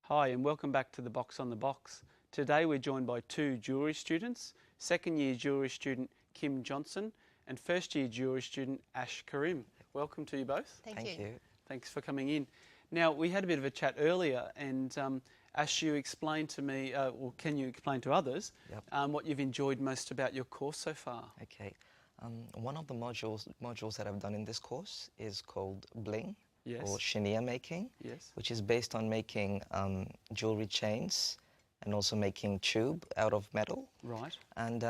Hi and welcome back to the Box on the Box. Today we're joined by two jewellery students, second year jewellery student Kim Johnson and first year jewellery student Ash Karim. Welcome to you both. Thank you. Thanks for coming in. Now we had a bit of a chat earlier and Ash, you explained to me, or can you explain to others, what you've enjoyed most about your course so far? Okay. One of the modules that I've done in this course is called Bling, or chenier making, which is based on making jewelry chains and also making tube out of metal. Right. And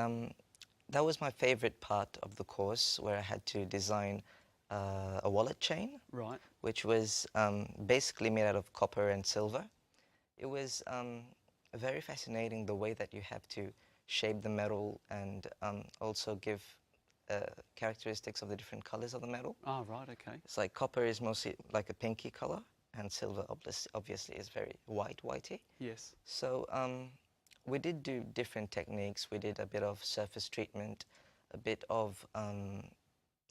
that was my favorite part of the course, where I had to design a wallet chain, right, which was basically made out of copper and silver. It was very fascinating the way that you have to shape the metal and also give characteristics of the different colors of the metal. Oh, right, okay. It's like copper is mostly like a pinky color, and silver obviously is very whitey. Yes. So we did do different techniques. We did a bit of surface treatment, a bit of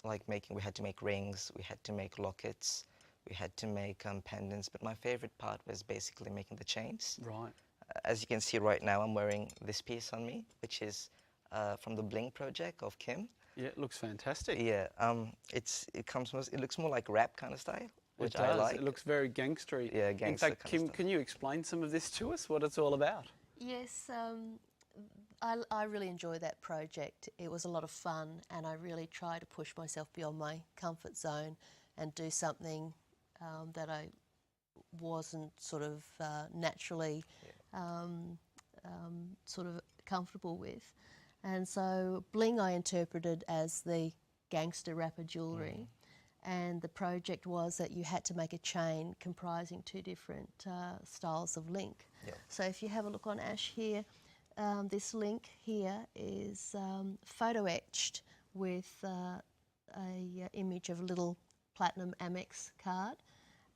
we had to make rings, we had to make lockets, we had to make pendants, but my favorite part was basically making the chains. Right. As you can see right now, I'm wearing this piece on me, which is from the Bling project of Kim. Yeah, it looks fantastic. Yeah, it looks more like rap kind of style, which it does. I like. It looks very gangstery. Yeah, gangster. In fact, Kim, can you explain some of this to us, what it's all about? Yes, I really enjoyed that project. It was a lot of fun, and I really tried to push myself beyond my comfort zone and do something that I wasn't sort of naturally sort of comfortable with. And so Bling I interpreted as the gangster rapper jewellery. And the project was that you had to make a chain comprising two different styles of link. Yeah. So if you have a look on Ash here, this link here is photo etched with a image of a little platinum Amex card,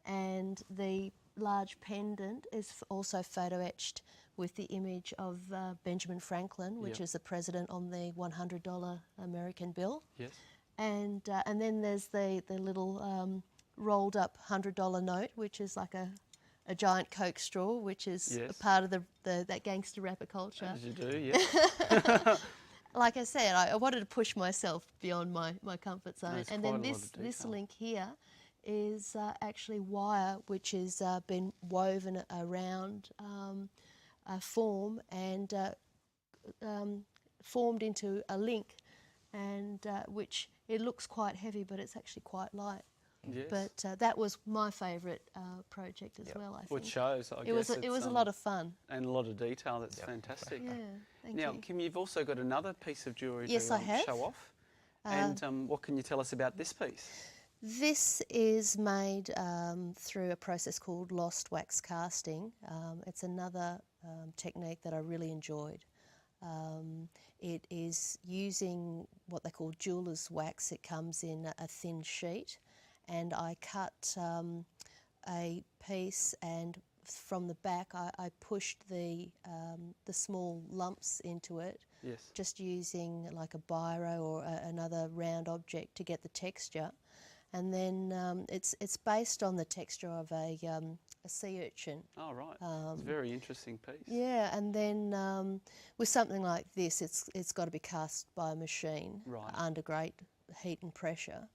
and the large pendant is also photo etched with the image of Benjamin Franklin, which is the president on the $100 American bill. Yes. And then there's the little rolled up $100 note, which is like a giant Coke straw, which is a part of that gangster rapper culture. As you do, yeah. Like I said, I wanted to push myself beyond my comfort zone. There's and quite then a lot of this detail. link here is actually wire, which has been woven around a form and formed into a link, and which it looks quite heavy, but it's actually quite light. Yes. But that was my favourite project as well, I think. Which shows, I it guess. It was a lot of fun. And a lot of detail. That's fantastic. Yeah, thank now, you. Kim, you've also got another piece of jewellery Yes, to I have. show off. And what can you tell us about this piece? This is made through a process called lost wax casting. It's another technique that I really enjoyed. It is using what they call jeweller's wax. It comes in a thin sheet, and I cut a piece, and from the back I pushed the small lumps into it, just using like a biro or another round object to get the texture. And then it's based on the texture of a sea urchin. Oh, right. It's a very interesting piece. Yeah, and then with something like this, it's got to be cast by a machine under great heat and pressure.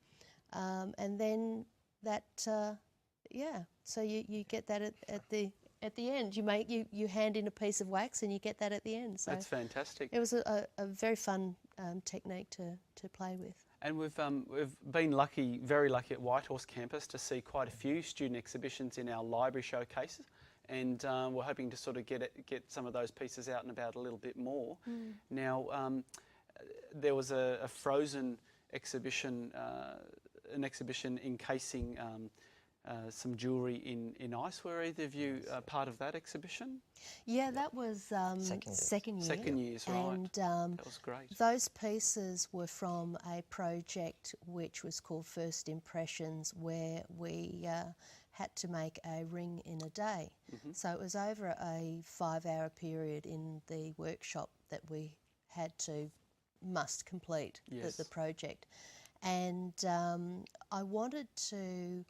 And then that, so you get that at the end. You hand in a piece of wax and you get that at the end. So that's fantastic. it was a very fun technique to play with. And we've been lucky, very lucky at Whitehorse campus to see quite a few student exhibitions in our library showcases, and we're hoping to sort of get some of those pieces out and about a little bit more. Now, there was a frozen exhibition, an exhibition encasing some jewellery in ice. Were either of you part of that exhibition? Yeah, that was second year. Second years, right. And that was great. Those pieces were from a project which was called First Impressions, where we had to make a ring in a day. So it was over a 5-hour period in the workshop that we must complete the project. And I wanted to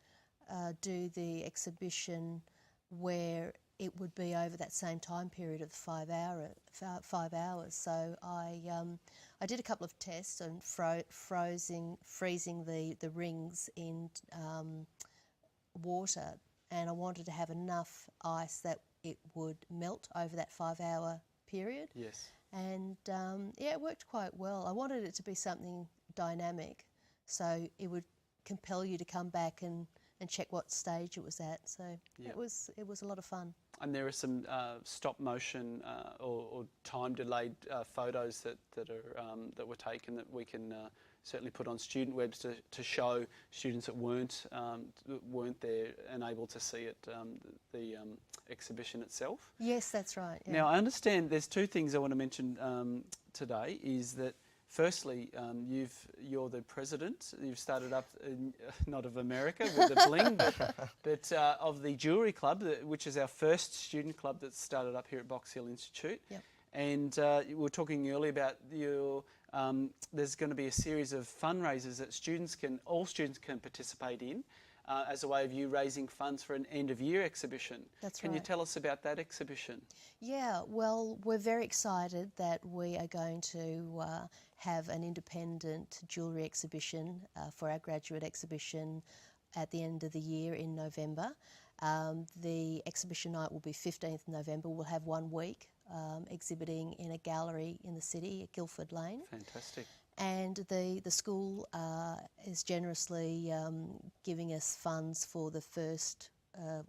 do the exhibition where it would be over that same time period of 5 hours. So I did a couple of tests and freezing the rings in water, and I wanted to have enough ice that it would melt over that 5 hour period. Yes. And yeah, it worked quite well. I wanted it to be something dynamic, so it would compel you to come back and check what stage it was at. So Yep. it was a lot of fun. And there are some stop motion or time delayed photos that were taken that we can certainly put on student webs to show students that weren't there and able to see it, the exhibition itself. Yes, that's right. Yeah. Now I understand there's two things I want to mention today. Is that firstly, you're the president. You've started up, not of America with the bling, but of the Jewellery Club, which is our first student club that's started up here at Box Hill Institute. Yep. And we were talking earlier about your. There's going to be a series of fundraisers that all students can participate in. As a way of you raising funds for an end-of-year exhibition. That's Can right. you tell us about that exhibition? Yeah, well, we're very excited that we are going to have an independent jewellery exhibition for our graduate exhibition at the end of the year in November. The exhibition night will be 15th November. We'll have 1 week exhibiting in a gallery in the city at Guildford Lane. Fantastic. And the school is generously giving us funds for the first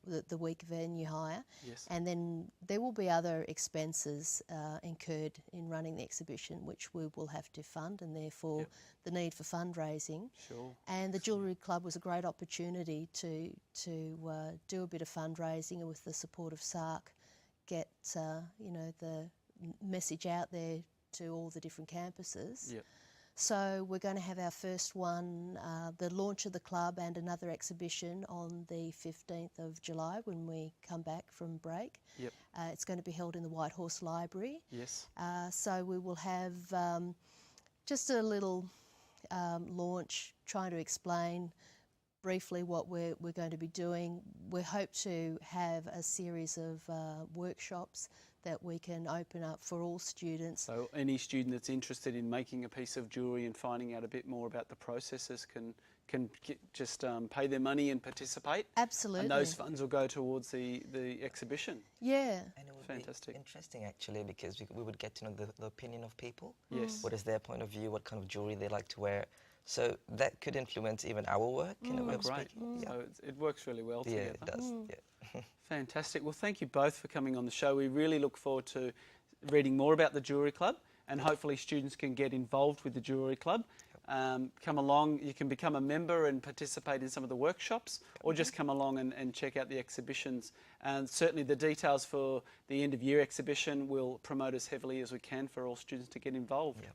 the week venue hire. Yes. And then there will be other expenses incurred in running the exhibition, which we will have to fund, and therefore Yep. the need for fundraising. Sure. And the Jewellery Club was a great opportunity to do a bit of fundraising, and with the support of SARC, get the message out there to all the different campuses. Yep. So we're going to have our first one, the launch of the club, and another exhibition on the 15th of July when we come back from break. Yep. It's going to be held in the White Horse Library. Yes. So we will have just a little launch trying to explain briefly what we're going to be doing. We hope to have a series of workshops that we can open up for all students. So any student that's interested in making a piece of jewellery and finding out a bit more about the processes can just pay their money and participate. Absolutely. And those funds will go towards the exhibition. Yeah. And it would Fantastic. be interesting actually, because we would get to know the opinion of people. Yes. What is their point of view? What kind of jewellery they like to wear? So that could influence even our work in a way of Great. speaking. So it works really well Yeah, together. it does. Yeah. Fantastic. Well, thank you both for coming on the show. We really look forward to reading more about the Jewellery Club, and hopefully students can get involved with the Jewellery Club. Come along, you can become a member and participate in some of the workshops, or just come along and check out the exhibitions. And certainly the details for the end of year exhibition will promote as heavily as we can for all students to get involved. Yep.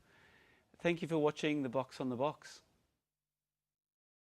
Thank you for watching The Box on the Box.